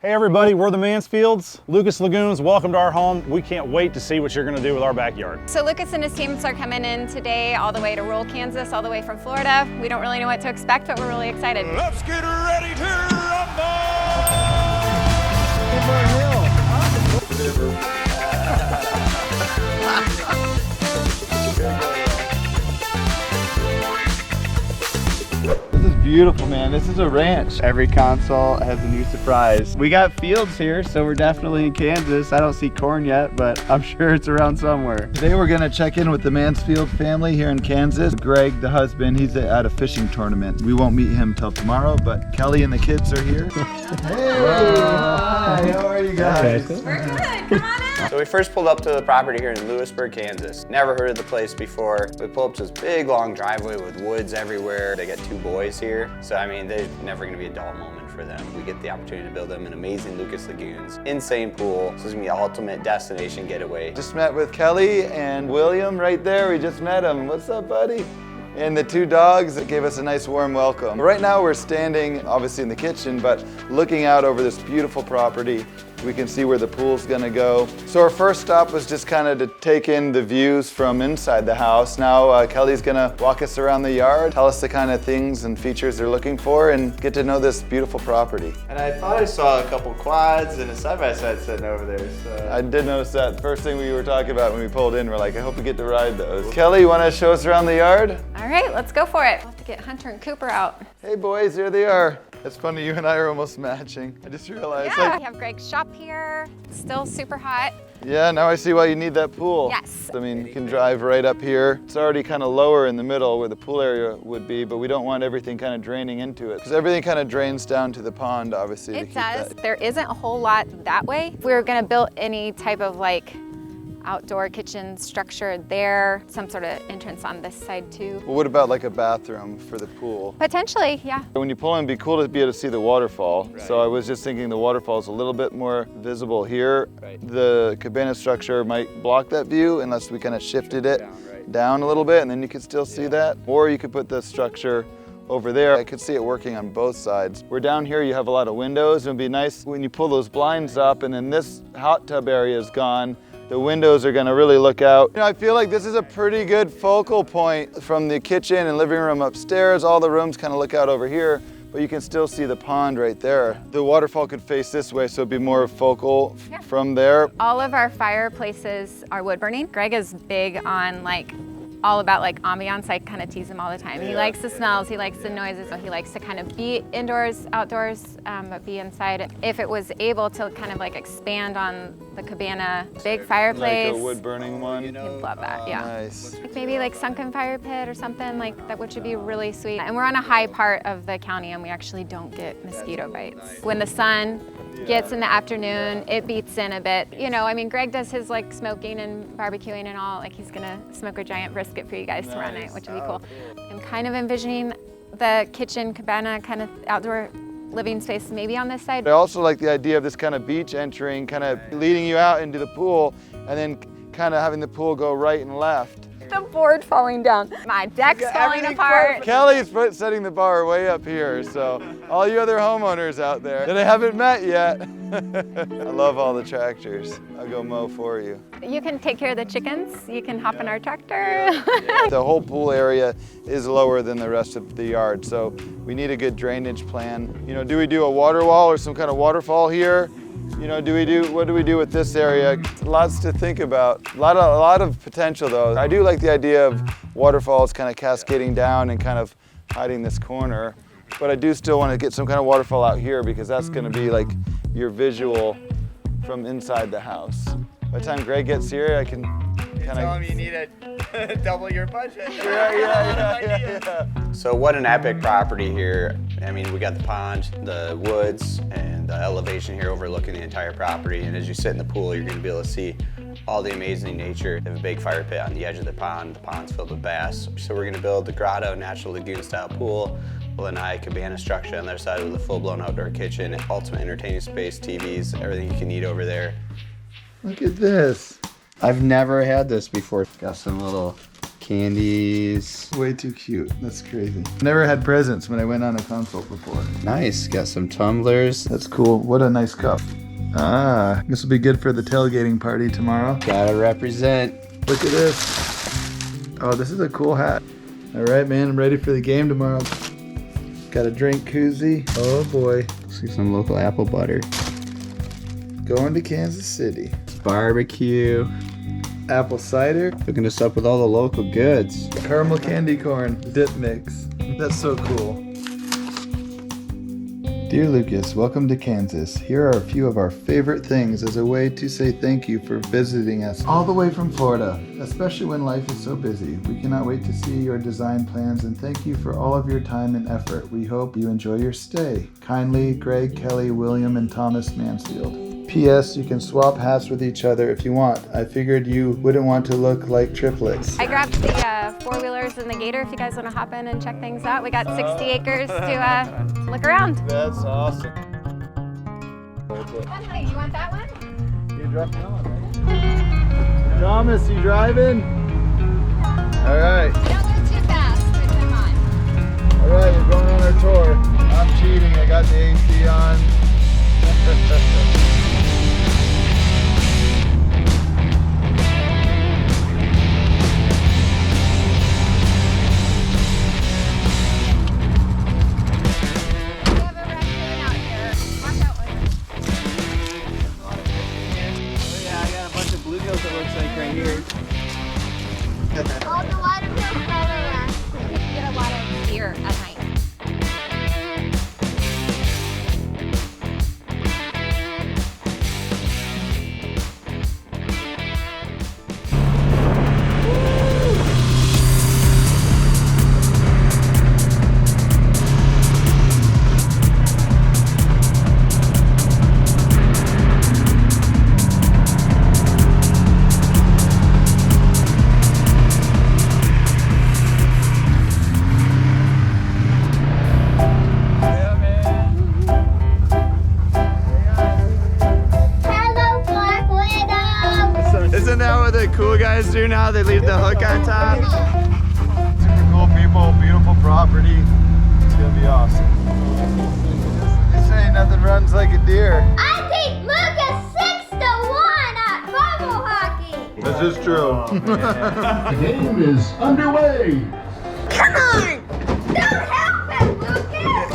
Hey everybody, we're the Mansfields, Lucas Lagoons. Welcome to our home. We can't wait to see what you're gonna do with our backyard. So Lucas and his teams are coming in today all the way to rural Kansas, all the way from Florida. We don't really know what to expect, but we're really excited. Let's get ready to rumble! This is beautiful, man. This is a ranch. Every console has a new surprise. We got fields here, so we're definitely in Kansas. I don't see corn yet, but I'm sure it's around somewhere. Today we're gonna check in with the Mansfield family here in Kansas. Greg, the husband, he's at a fishing tournament. We won't meet him till tomorrow, but Kelly and the kids are here. Hey! Hi, how are you guys? We're good, come on in. So we first pulled up to the property here in Lewisburg, Kansas. Never heard of the place before. We pull up to this big long driveway with woods everywhere. They got 2 boys here. So I mean, there's never gonna be a dull moment for them. We get the opportunity to build them an amazing Lucas Lagoons. Insane pool. So it's gonna be the ultimate destination getaway. Just met with Kelly and William right there. We just met him. What's up, buddy? And the 2 dogs that gave us a nice warm welcome. Right now we're standing, obviously in the kitchen, but looking out over this beautiful property. We can see where the pool's gonna go. So our first stop was just kind of to take in the views from inside the house. Now Kelly's gonna walk us around the yard, tell us the kind of things and features they're looking for, and get to know this beautiful property. And I thought I saw a couple quads and a side-by-side sitting over there. So I did notice that. First thing we were talking about when we pulled in, we're like, I hope we get to ride those. Kelly, you wanna show us around the yard? All right, let's go for it. We'll have to get Hunter and Cooper out. Hey boys, here they are. It's funny, you and I are almost matching. I just realized. Yeah, we have Greg's shop here. It's still super hot. Yeah, now I see why you need that pool. Yes. I mean, you can drive right up here. It's already kind of lower in the middle where the pool area would be, but we don't want everything kind of draining into it. Because everything kind of drains down to the pond, obviously. It does. There isn't a whole lot that way. If we were gonna build any type of like outdoor kitchen structure there, some sort of entrance on this side too. Well, what about like a bathroom for the pool? Potentially, yeah. When you pull in, it'd be cool to be able to see the waterfall. Right. So I was just thinking the waterfall is a little bit more visible here. Right. The cabana structure might block that view unless we kind of shifted it down a little bit, and then you could still see that. Or you could put the structure over there. I could see it working on both sides. We're down here, you have a lot of windows. It would be nice when you pull those blinds up and then this hot tub area is gone. The windows are gonna really look out. You know, I feel like this is a pretty good focal point from the kitchen and living room upstairs. All the rooms kind of look out over here, but you can still see the pond right there. The waterfall could face this way, so it'd be more focal from there. All of our fireplaces are wood burning. Greg is big on all about ambiance. I kind of tease him all the time. He likes the smells, he likes the noises, so he likes to kind of be indoors, outdoors, but be inside. If it was able to kind of expand on the cabana, big fireplace. Like a wood burning one? He'd love that, yeah. Nice. Maybe sunken fire pit or something that, which would be really sweet. And we're on a high part of the county and we actually don't get mosquito bites. Nice. When the sun gets in the afternoon, it beats in a bit. You know, I mean, Greg does his smoking and barbecuing and all. He's gonna smoke a giant brisket for you guys tomorrow night, which would be cool. I'm kind of envisioning the kitchen cabana kind of outdoor living space maybe on this side. I also like the idea of this kind of beach entering, kind of leading you out into the pool and then kind of having the pool go right and left. The board falling down. My deck's falling apart. Kelly's setting the bar way up here, so all you other homeowners out there that I haven't met yet, I love all the tractors. I'll go mow for you. You can take care of the chickens. You can hop in our tractor. The whole pool area is lower than the rest of the yard, so we need a good drainage plan. You know, do we do a water wall or some kind of waterfall here? You know, what do we do with this area? Lots to think about. A lot of potential though. I do like the idea of waterfalls kind of cascading down and kind of hiding this corner, but I do still want to get some kind of waterfall out here because that's going to be your visual from inside the house. By the time Greg gets here, I can kind of tell him you need to double your budget. Yeah. So what an epic property here. I mean, we got the pond, the woods, and the elevation here overlooking the entire property. And as you sit in the pool, you're gonna be able to see all the amazing nature. They have a big fire pit on the edge of the pond. The pond's filled with bass. So we're gonna build the grotto natural lagoon style pool. Lanai cabana structure on their side with a full-blown outdoor kitchen, ultimate entertaining space, TVs, everything you can need over there. Look at this. I've never had this before. Got some little candies. Way too cute. That's crazy. Never had presents when I went on a consult before. Nice. Got some tumblers. That's cool. What a nice cup. Ah, this will be good for the tailgating party tomorrow. Gotta represent. Look at this. Oh, this is a cool hat. All right, man, I'm ready for the game tomorrow. Got a drink koozie. Oh boy. See some local apple butter. Going to Kansas City. Barbecue. Apple cider. Hooking us up with all the local goods. Caramel candy corn dip mix. That's so cool. Dear Lucas, welcome to Kansas. Here are a few of our favorite things as a way to say thank you for visiting us all the way from Florida, especially when life is so busy. We cannot wait to see your design plans and thank you for all of your time and effort. We hope you enjoy your stay. Kindly, Greg, Kelly, William, and Thomas Mansfield. P.S. You can swap hats with each other if you want. I figured you wouldn't want to look like triplets. I grabbed the four-wheelers and the gator if you guys want to hop in and check things out. We got 60 acres to look around. That's awesome. Hey, you want that one? You're driving on, right? Thomas, you driving? All right. Don't go too fast with them on. All right, we're going on our tour. I'm cheating. I got the AC on. All the water pills all around. You can get a lot of deer at night. Isn't that what the cool guys do now? They leave the hook on top. Super cool people, beautiful property. It's gonna be awesome. They say nothing runs like a deer. I beat Lucas 6-1 at bubble hockey. This is true. The game is underway. Come on! Don't help him, Lucas!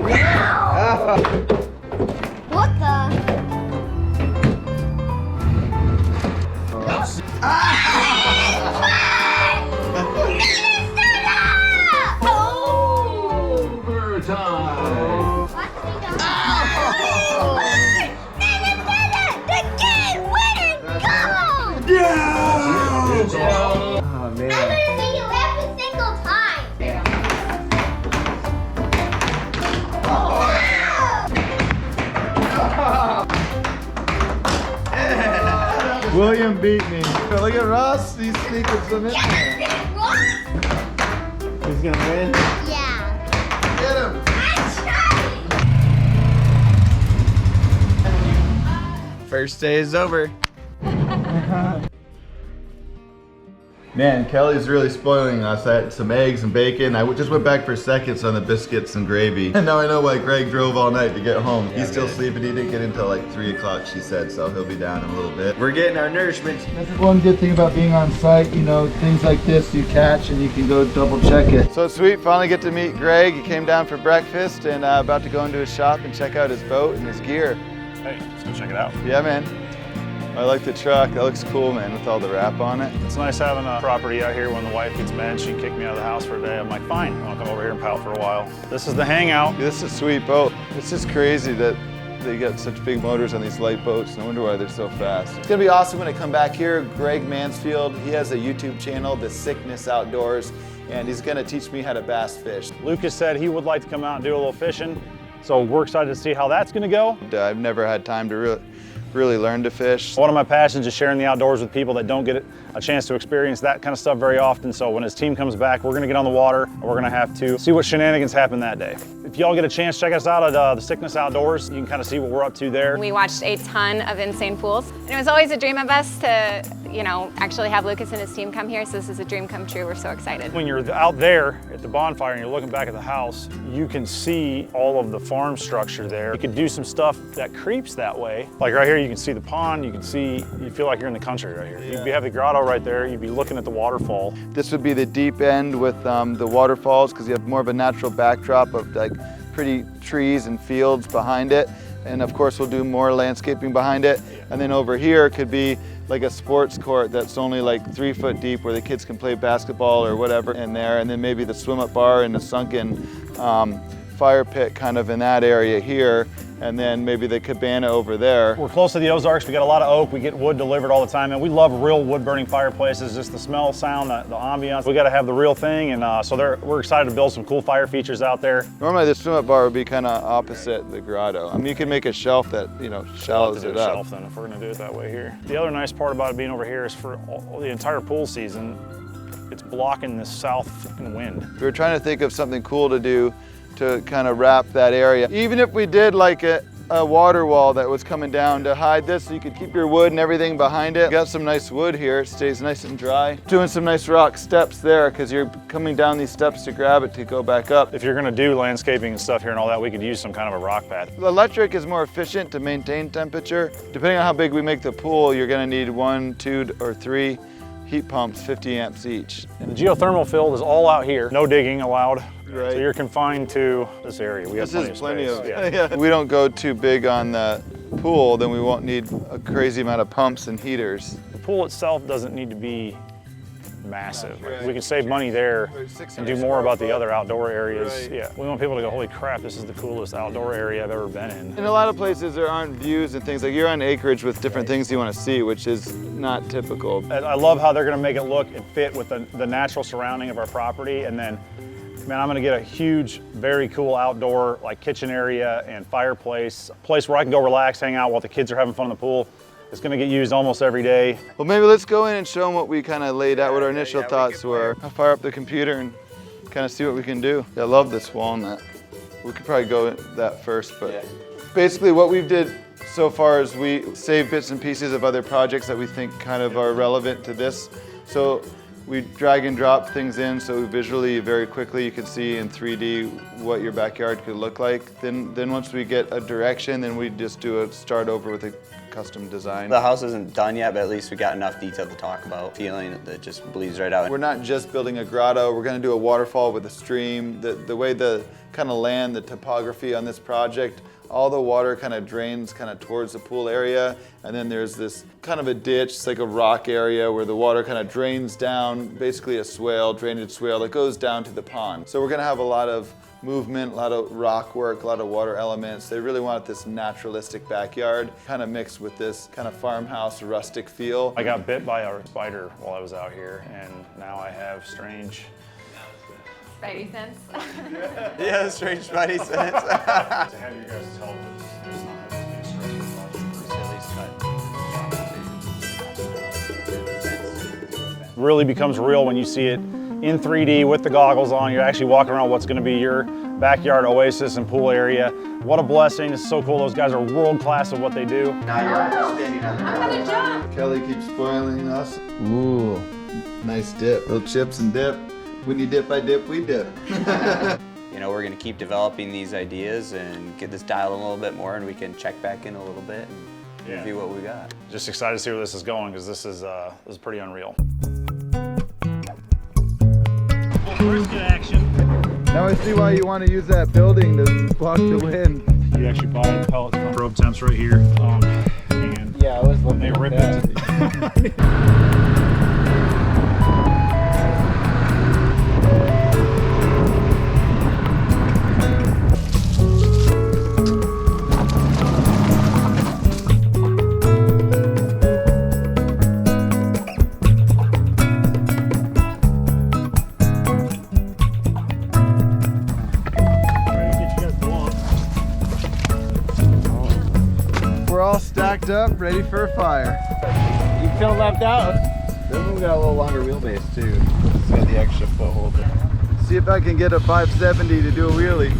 No! What the? Overtime. Oh man. I'm gonna make it every single time. William beat me. Look at Ross, he's sneaking some in there. Who's gonna win? Yeah. Get him. I'm trying. First day is over. Man, Kelly's really spoiling us. I had some eggs and bacon. I just went back for seconds on the biscuits and gravy. And now I know why Greg drove all night to get home. He's still sleeping. He didn't get until like 3 o'clock, she said, so he'll be down in a little bit. We're getting our nourishment. That's one good thing about being on site, you know, things like this you catch and you can go double check it. So it's sweet, finally get to meet Greg. He came down for breakfast and about to go into his shop and check out his boat and his gear. Hey, let's go check it out. Yeah, man. I like the truck. That looks cool, man, with all the wrap on it. It's nice having a property out here. When the wife gets mad, she can kick me out of the house for a day. I'm like, fine, I'll come over here and pout for a while. This is the hangout. This is a sweet boat. It's just crazy that they got such big motors on these light boats. No wonder why they're so fast. It's gonna be awesome when I come back here. Greg Mansfield, he has a YouTube channel, The Sickness Outdoors, and he's gonna teach me how to bass fish. Lucas said he would like to come out and do a little fishing, so we're excited to see how that's gonna go. I've never had time to really learn to fish. One of my passions is sharing the outdoors with people that don't get a chance to experience that kind of stuff very often. So when his team comes back, we're gonna get on the water and we're gonna have to see what shenanigans happen that day. If y'all get a chance, check us out at The Sickness Outdoors. You can kind of see what we're up to there. We watched a ton of insane pools. And it was always a dream of us to, you know, actually have Lucas and his team come here, so this is a dream come true. We're so excited. When you're out there at the bonfire and you're looking back at the house, you can see all of the farm structure there. You could do some stuff that creeps that way. Like right here, you can see the pond, you feel like you're in the country right here. You'd have the grotto right there, you'd be looking at the waterfall. This would be the deep end with the waterfalls, because you have more of a natural backdrop of like pretty trees and fields behind it. And of course we'll do more landscaping behind it. And then over here could be like a sports court that's only like 3 foot deep where the kids can play basketball or whatever in there. And then maybe the swim up bar and the sunken fire pit kind of in that area here. And then maybe the cabana over there. We're close to the Ozarks, we got a lot of oak, we get wood delivered all the time, and we love real wood burning fireplaces, just the smell, sound, the ambiance. We got to have the real thing, and so we're excited to build some cool fire features out there. Normally the swim up bar would be kind of opposite the grotto. I mean, you can make a shelf that, you know, shallows it up. Shelf then, if we're gonna do it that way here. The other nice part about it being over here is for the entire pool season, it's blocking the south wind. We were trying to think of something cool to do to kind of wrap that area. Even if we did like a water wall that was coming down to hide this, so you could keep your wood and everything behind it. Got some nice wood here, it stays nice and dry. Doing some nice rock steps there, because you're coming down these steps to grab it to go back up. If you're gonna do landscaping and stuff here and all that, we could use some kind of a rock pad. The electric is more efficient to maintain temperature. Depending on how big we make the pool, you're gonna need 1, 2, or 3 heat pumps, 50 amps each. And the geothermal field is all out here, no digging allowed. Right. So you're confined to this area. We have plenty of space. Yeah. If we don't go too big on the pool, then we won't need a crazy amount of pumps and heaters. The pool itself doesn't need to be massive. Right. We can save money there and do more about the other outdoor areas. Right. Yeah, we want people to go, holy crap, this is the coolest outdoor area I've ever been in. In a lot of places there aren't views and things, like you're on acreage with different things you want to see, which is not typical. I love how they're gonna make it look and fit with the natural surrounding of our property, and then man, I'm gonna get a huge, very cool outdoor like kitchen area and fireplace, a place where I can go relax, hang out while the kids are having fun in the pool. It's gonna get used almost every day. Well, maybe let's go in and show them what we kind of laid out, what our initial thoughts were. I'll fire up the computer and kind of see what we can do. Yeah, I love this walnut. We could probably go that first, but basically what we did so far is we saved bits and pieces of other projects that we think kind of are relevant to this. So we drag and drop things in, so visually, very quickly, you can see in 3D what your backyard could look like. Then once we get a direction, then we just do a start over with a custom design. The house isn't done yet, but at least we got enough detail to talk about. Feeling that just bleeds right out. We're not just building a grotto, we're gonna do a waterfall with a stream. The way the kind of land, the topography on this project, all the water kind of drains kind of towards the pool area, and then there's this kind of a ditch, it's like a rock area where the water kind of drains down, basically a swale, drainage swale that goes down to the pond. So we're gonna have a lot of movement, a lot of rock work, a lot of water elements. They really want this naturalistic backyard, kind of mixed with this kind of farmhouse, rustic feel. I got bit by a spider while I was out here, and now I have strange Spidey sense. Yeah, strange spidey sense. to have you guys help is not having to be stressful. Really becomes real when you see it in 3D with the goggles on. You're actually walking around what's going to be your backyard oasis and pool area. What a blessing. It's so cool. Those guys are world class at what they do. Now you're standing on the ground. Kelly keeps spoiling us. Ooh, nice dip. Little chips and dip. When you dip, I dip, we dip. You know, we're going to keep developing these ideas and get this dialed a little bit more, and we can check back in a little bit and review what we got. Just excited to see where this is going, because this is pretty unreal. Brisket action. Now I see why you want to use that building to block the wind. You actually buy pellets from probe temps right here, and yeah, I was looking they at rip that. it. We're all stacked up, ready for a fire. You feel left out? This one got a little longer wheelbase too. It's got the extra foothold there. See if I can get a 570 to do a wheelie.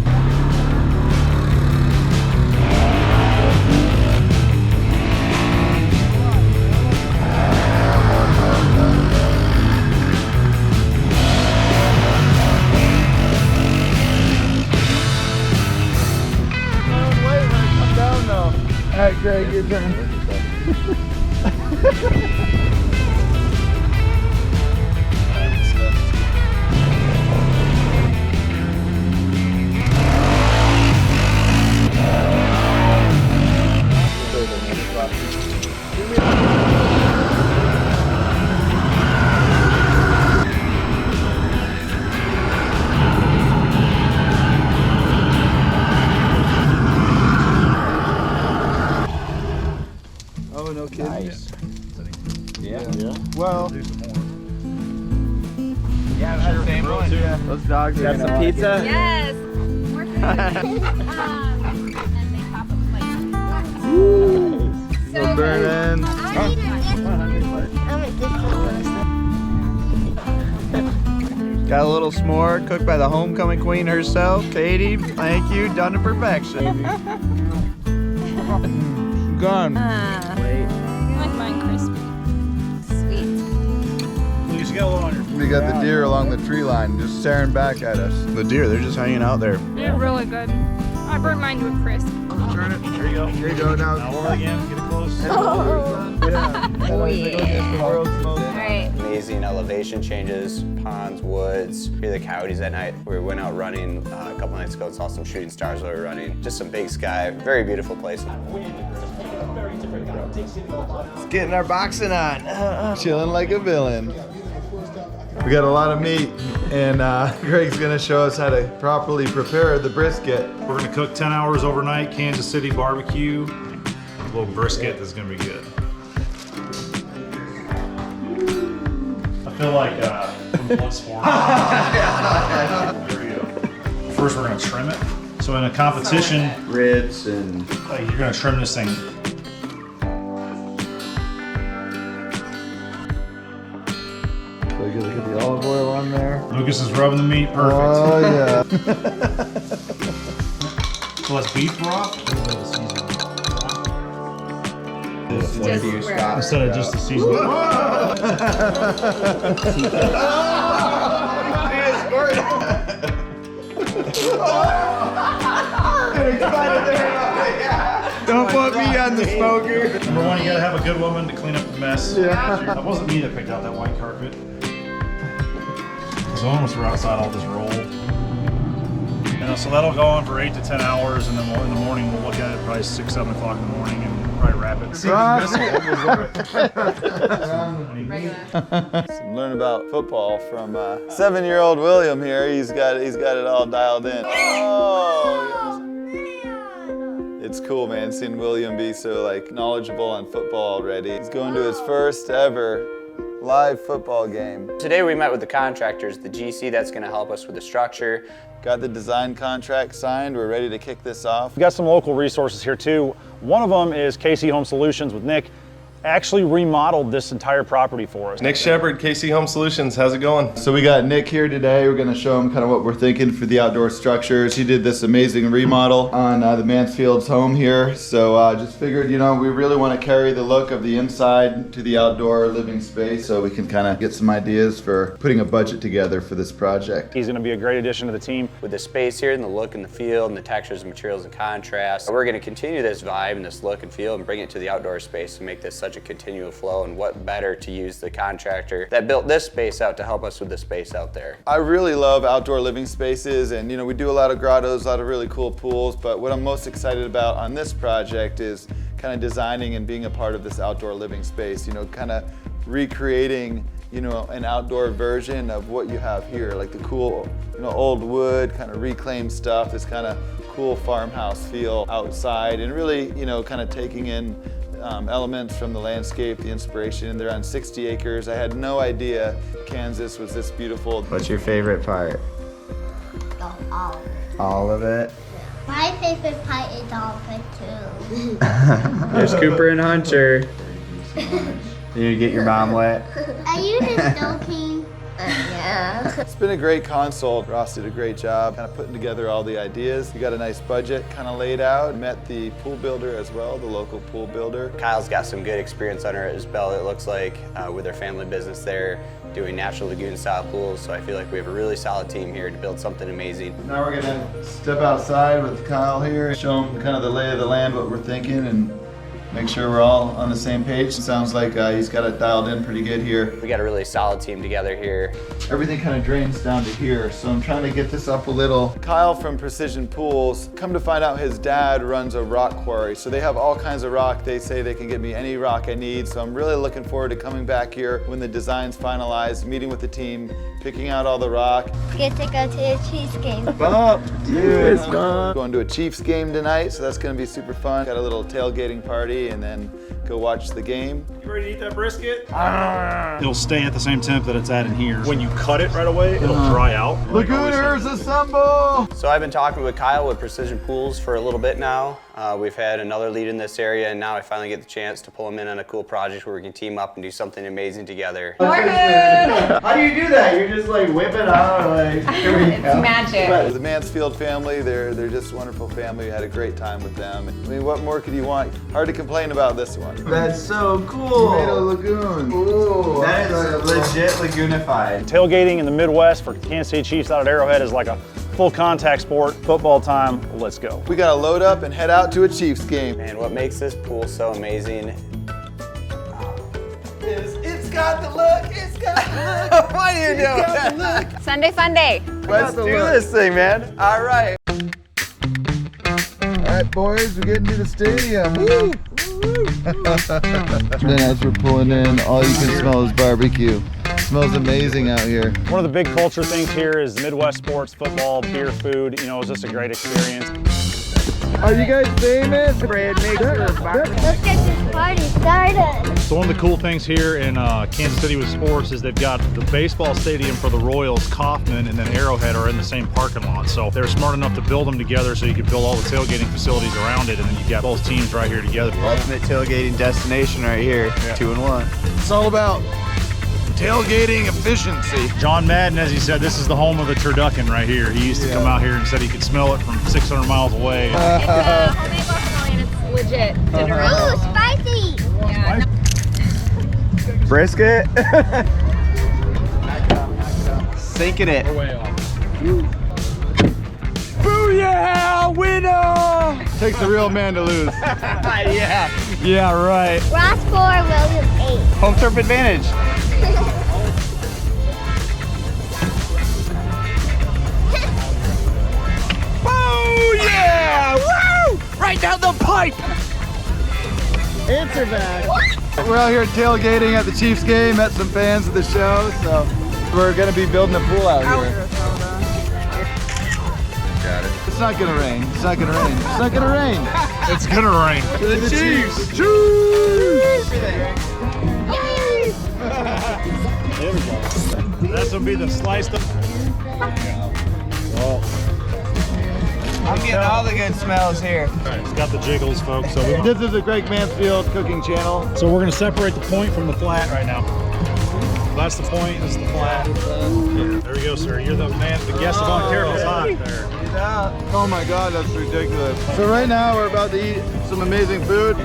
right, Greg, your turn. Oh, no kidding. Nice. Yeah. Well, Yeah, I've had the same one. Yeah. Those dogs got some pizza. Yes. More food. And they top up like so burning. Got a little s'more cooked by the homecoming queen herself, Katie. Thank you, done to perfection. Gone. I like mine crispy. Sweet. Please get a little on your We got the deer along the tree line just staring back at us. The deer, they're just hanging out there. They're really good. I burnt mine to a crisp. turn it. There you go. Here you go now. Now roll it again. Get it close. Oh yeah. All right. Amazing elevation changes, ponds, woods. Hear the coyotes at night. We went out running a couple nights ago and saw some shooting stars while we were running. Just some big sky. Very beautiful place. It's getting our boxing on. Chilling like a villain. We got a lot of meat, and Greg's gonna show us how to properly prepare the brisket. We're gonna cook 10 hours overnight, Kansas City barbecue. A little brisket that's gonna be good. I feel like from Bloodsport. There we go. First, we're gonna trim it. So in a competition, Ribs and you're gonna trim this thing. So you get the olive oil on there. Lucas is rubbing the meat perfect. Oh yeah. So let's beef broth. Instead of just the seasoning. don't put me on the smoker. Number one, you gotta have a good woman to clean up the mess. Yeah. That wasn't me that picked out that white carpet. So almost we're outside all this roll. So that'll go on for 8 to 10 hours, and then in the morning we'll look at it probably 6, 7 o'clock in the morning and probably wrap it. Learn about football from 7-year-old William here. He's got it all dialed in. Oh, it's cool, man, seeing William be so knowledgeable on football already. He's going to his first ever live football game. Today we met with the contractors, the GC that's going to help us with the structure. Got the design contract signed. We're ready to kick this off. We've got some local resources here too. One of them is KC Home Solutions with Nick. Actually remodeled this entire property for us. Nick Shepard, KC Home Solutions, how's it going? So we got Nick here today. We're gonna show him kind of what we're thinking for the outdoor structures. He did this amazing remodel on the Mansfield's home here. So just figured, we really want to carry the look of the inside to the outdoor living space, so we can kind of get some ideas for putting a budget together for this project. He's gonna be a great addition to the team. With the space here and the look and the feel and the textures and materials and contrast, we're going to continue this vibe and this look and feel and bring it to the outdoor space and make this such a continual flow. And what better to use the contractor that built this space out to help us with the space out there. I really love outdoor living spaces, and we do a lot of grottos, a lot of really cool pools, but what I'm most excited about on this project is kind of designing and being a part of this outdoor living space, kind of recreating an outdoor version of what you have here, like the cool old wood, kind of reclaimed stuff, this kind of cool farmhouse feel outside, and really kind of taking in elements from the landscape, the inspiration. They're on 60 acres. I had no idea Kansas was this beautiful. What's your favorite part? All of it. All of it. My favorite part is all of it too. There's Cooper and Hunter. You get your mom wet. Are you just joking? Yeah. It's been a great console. Ross did a great job kind of putting together all the ideas. We got a nice budget kind of laid out. Met the pool builder as well, the local pool builder. Kyle's got some good experience under his belt, it looks like, with their family business there, doing natural lagoon style pools. So I feel like we have a really solid team here to build something amazing. Now we're gonna step outside with Kyle here, show him kind of the lay of the land, what we're thinking, and make sure we're all on the same page. Sounds like he's got it dialed in pretty good here. We got a really solid team together here. Everything kind of drains down to here, so I'm trying to get this up a little. Kyle from Precision Pools, come to find out his dad runs a rock quarry, so they have all kinds of rock. They say they can get me any rock I need, so I'm really looking forward to coming back here when the design's finalized, meeting with the team, picking out all the rock. Get to go to the Chiefs game. Dude, it's fun. Going to a Chiefs game tonight, so that's gonna be super fun. Got a little tailgating party and then go watch the game. You ready to eat that brisket? It'll stay at the same temp that it's at in here. When you cut it right away, it'll dry out. Lagooners assemble! So I've been talking with Kyle with Precision Pools for a little bit now. We've had another lead in this area, and now I finally get the chance to pull him in on a cool project where we can team up and do something amazing together. Morning! How do you do that? You're just like whip it out, like here we go. It's magic. The Mansfield family, they're just a wonderful family. We had a great time with them. I mean, what more could you want? Hard to complain about this one. That's so cool. Tomato Lagoon. Ooh, that is legit lagoonified. Tailgating in the Midwest for Kansas City Chiefs out at Arrowhead is like a full contact sport. Football time, let's go. We gotta load up and head out to a Chiefs game. And what makes this pool so amazing It's got the look, it's got the look. What are you doing? Sunday fun day. Let's do this thing, man. All right. All right, boys, we're getting to the stadium. Woo! Then as we're pulling in, all you can smell is barbecue. It smells amazing out here. One of the big culture things here is the Midwest sports, football, beer, food. You know, it's just a great experience. Are you guys famous? Let's get this party started. So one of the cool things here in Kansas City with sports is they've got the baseball stadium for the Royals, Kauffman, and then Arrowhead are in the same parking lot. So they're smart enough to build them together so you can build all the tailgating facilities around it, and then you've got both teams right here together. Ultimate tailgating destination right here. Yeah. 2 in 1. It's all about tailgating efficiency. John Madden, as he said, this is the home of the turducken right here. He used to come out here and said he could smell it from 600 miles away. It's homemade guacamole and it's legit. Ooh, spicy. Yeah. Brisket. Sinking it. Booyah! Winner! Takes a real man to lose. Yeah. Yeah, right. Ross 4, William 8. Home turf advantage. Yeah! Woo! Right down the pipe! Answer back. We're out here tailgating at the Chiefs game, met some fans at the show, so we're gonna be building a pool out here. Got it. It's not gonna rain. It's not gonna rain. It's not gonna rain. It's gonna rain. To the Chiefs! Chiefs! There we go. That's gonna be the sliced up. Well, I'm getting all the good smells here. it's got the jiggles, folks. So This is the Greg Mansfield cooking channel. So we're gonna separate the point from the flat right now. That's the point, this is the flat. There we go, sir. You're the man, the guest of on Carol's hot there. Oh my God, that's ridiculous. So right now we're about to eat some amazing food.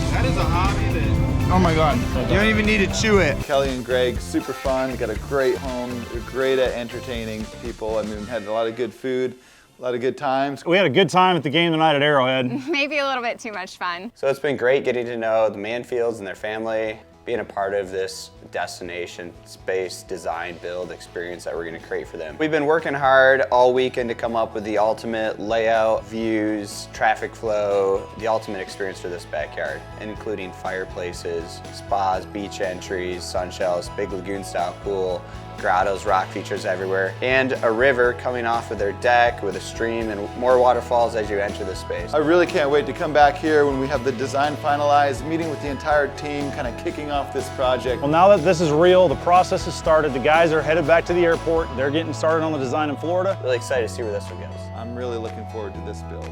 That is a hobby that Oh my God. you don't even need to chew it. Kelly and Greg, super fun. Got a great home. They're great at entertaining people. I mean, had a lot of good food, a lot of good times. We had a good time at the game tonight at Arrowhead. Maybe a little bit too much fun. So it's been great getting to know the Manfields and their family, being a part of this destination, space, design, build experience that we're gonna create for them. We've been working hard all weekend to come up with the ultimate layout, views, traffic flow, the ultimate experience for this backyard, including fireplaces, spas, beach entries, sun shelves, big lagoon style pool, grottos, rock features everywhere, and a river coming off of their deck with a stream and more waterfalls as you enter the space. I really can't wait to come back here when we have the design finalized, meeting with the entire team, kind of kicking off this project. Well, now that this is real, the process has started. The guys are headed back to the airport. They're getting started on the design in Florida. Really excited to see where this one goes. I'm really looking forward to this build.